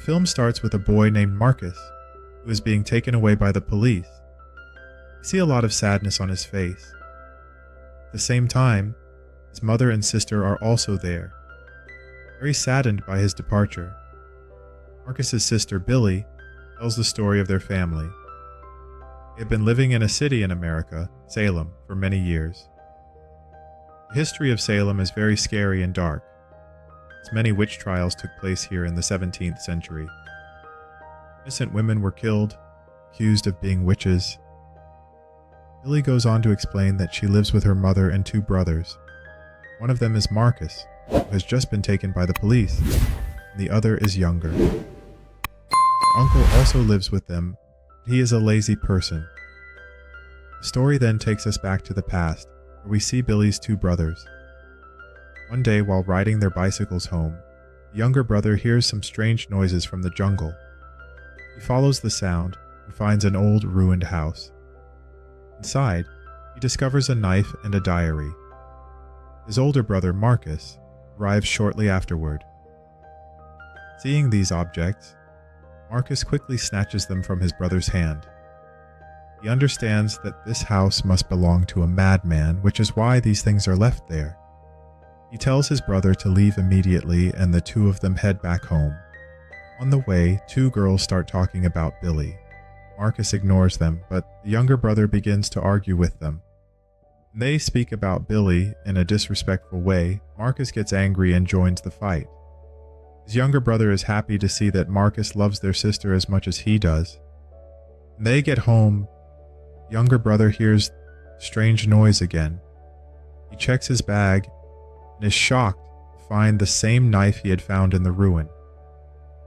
film starts with a boy named Marcus, who is being taken away by the police. We see a lot of sadness on his face. At the same time, his mother and sister are also there, very saddened by his departure. Marcus's sister, Billy, tells the story of their family. They have been living in a city in America, Salem, for many years. The history of Salem is very scary and dark, as many witch trials took place here in the 17th century. Innocent women were killed, accused of being witches. Billy goes on to explain that she lives with her mother and two brothers. One of them is Marcus, who has just been taken by the police, and the other is younger. Her uncle also lives with them, but he is a lazy person. The story then takes us back to the past, where we see Billy's two brothers. One day, while riding their bicycles home, the younger brother hears some strange noises from the jungle. He follows the sound and finds an old, ruined house. Inside, he discovers a knife and a diary. His older brother, Marcus, arrives shortly afterward. Seeing these objects, Marcus quickly snatches them from his brother's hand. He understands that this house must belong to a madman, which is why these things are left there. He tells his brother to leave immediately, and the two of them head back home. On the way, two girls start talking about Billy. Marcus ignores them, but the younger brother begins to argue with them. When they speak about Billy in a disrespectful way, Marcus gets angry and joins the fight. His younger brother is happy to see that Marcus loves their sister as much as he does. When they get home, the younger brother hears a strange noise again. He checks his bag and is shocked to find the same knife he had found in the ruin.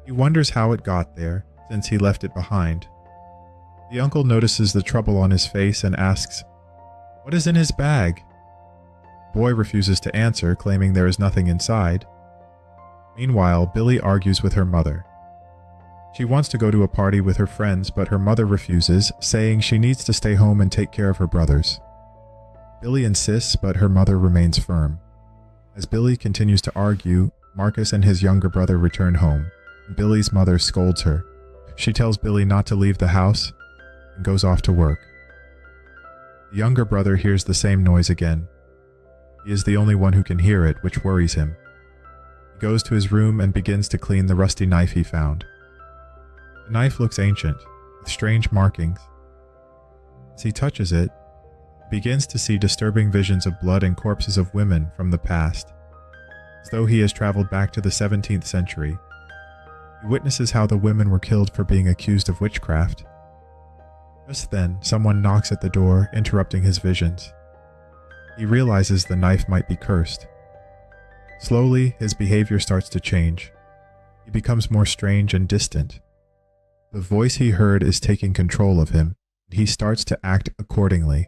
He wonders how it got there, since he left it behind. The uncle notices the trouble on his face and asks, "What is in his bag?" The boy refuses to answer, claiming there is nothing inside. Meanwhile, Billy argues with her mother. She wants to go to a party with her friends, but her mother refuses, saying she needs to stay home and take care of her brothers. Billy insists, but her mother remains firm. As Billy continues to argue, Marcus and his younger brother return home, and Billy's mother scolds her. She tells Billy not to leave the house and goes off to work. The younger brother hears the same noise again. He is the only one who can hear it, which worries him. He goes to his room and begins to clean the rusty knife he found. The knife looks ancient, with strange markings. As he touches it, he begins to see disturbing visions of blood and corpses of women from the past, as though he has traveled back to the 17th century. He witnesses how the women were killed for being accused of witchcraft. Just then, someone knocks at the door, interrupting his visions. He realizes the knife might be cursed. Slowly, his behavior starts to change. He becomes more strange and distant. The voice he heard is taking control of him, and he starts to act accordingly.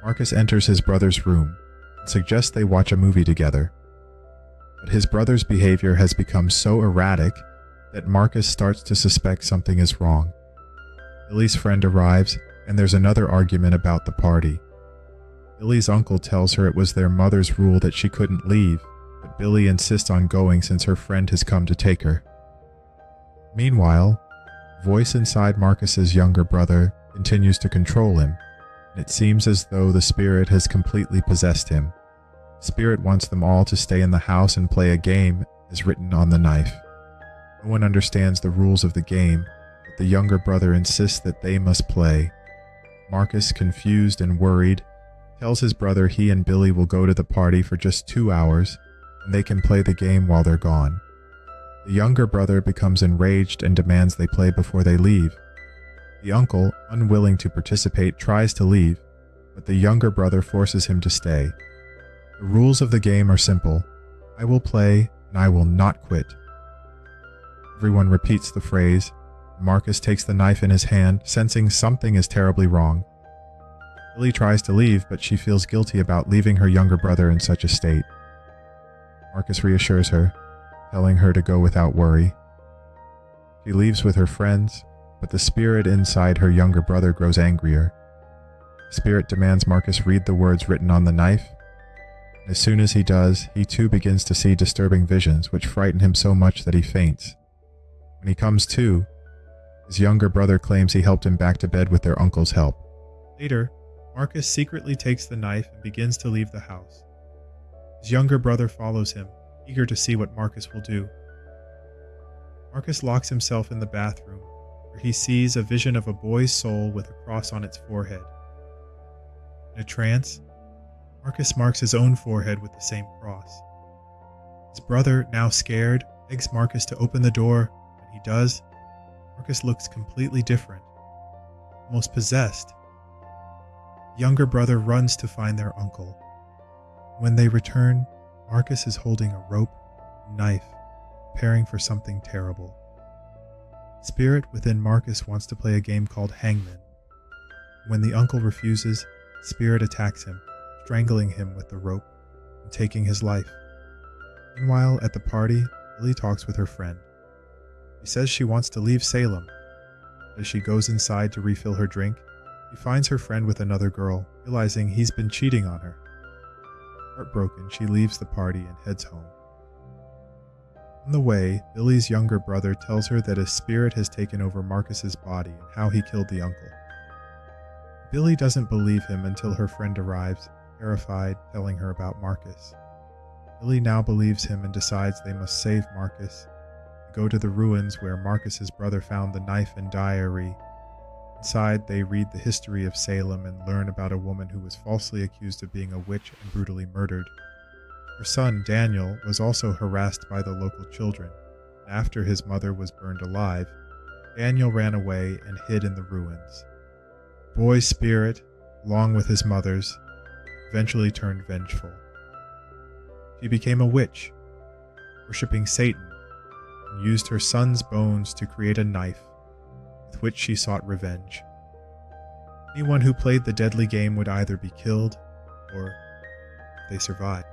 Marcus enters his brother's room and suggests they watch a movie together. But his brother's behavior has become so erratic that Marcus starts to suspect something is wrong. Billy's friend arrives, and there's another argument about the party. Billy's uncle tells her it was their mother's rule that she couldn't leave, but Billy insists on going since her friend has come to take her. Meanwhile, the voice inside Marcus's younger brother continues to control him, and it seems as though the spirit has completely possessed him. The spirit wants them all to stay in the house and play a game, as written on the knife. No one understands the rules of the game, but the younger brother insists that they must play. Marcus, confused and worried, tells his brother he and Billy will go to the party for just 2 hours, and they can play the game while they're gone. The younger brother becomes enraged and demands they play before they leave. The uncle, unwilling to participate, tries to leave, but the younger brother forces him to stay. The rules of the game are simple. I will play, and I will not quit. Everyone repeats the phrase. Marcus takes the knife in his hand, sensing something is terribly wrong. Billy tries to leave, but she feels guilty about leaving her younger brother in such a state. Marcus reassures her, telling her to go without worry. She leaves with her friends, but the spirit inside her younger brother grows angrier. The spirit demands Marcus read the words written on the knife. And as soon as he does, he too begins to see disturbing visions which frighten him so much that he faints. When he comes to, his younger brother claims he helped him back to bed with their uncle's help. Later, Marcus secretly takes the knife and begins to leave the house. His younger brother follows him, eager to see what Marcus will do. Marcus locks himself in the bathroom, where he sees a vision of a boy's soul with a cross on its forehead. In a trance, Marcus marks his own forehead with the same cross. His brother, now scared, begs Marcus to open the door. When he does, Marcus looks completely different, almost possessed. The younger brother runs to find their uncle. When they return, Marcus is holding a rope and knife, preparing for something terrible. The spirit within Marcus wants to play a game called Hangman. When the uncle refuses, the spirit attacks him, strangling him with the rope and taking his life. Meanwhile, at the party, Billy talks with her friend. She says she wants to leave Salem. As she goes inside to refill her drink, she finds her friend with another girl, realizing he's been cheating on her. Heartbroken, she leaves the party and heads home. On the way, Billy's younger brother tells her that a spirit has taken over Marcus's body and how he killed the uncle. Billy doesn't believe him until her friend arrives, terrified, telling her about Marcus. Billy now believes him and decides they must save Marcus, and go to the ruins where Marcus's brother found the knife and diary. Inside, they read the history of Salem and learn about a woman who was falsely accused of being a witch and brutally murdered. Her son, Daniel, was also harassed by the local children, and after his mother was burned alive, Daniel ran away and hid in the ruins. The boy's spirit, along with his mother's, eventually turned vengeful. She became a witch, worshipping Satan, and used her son's bones to create a knife, with which she sought revenge. Anyone who played the deadly game would either be killed, or, if they survived,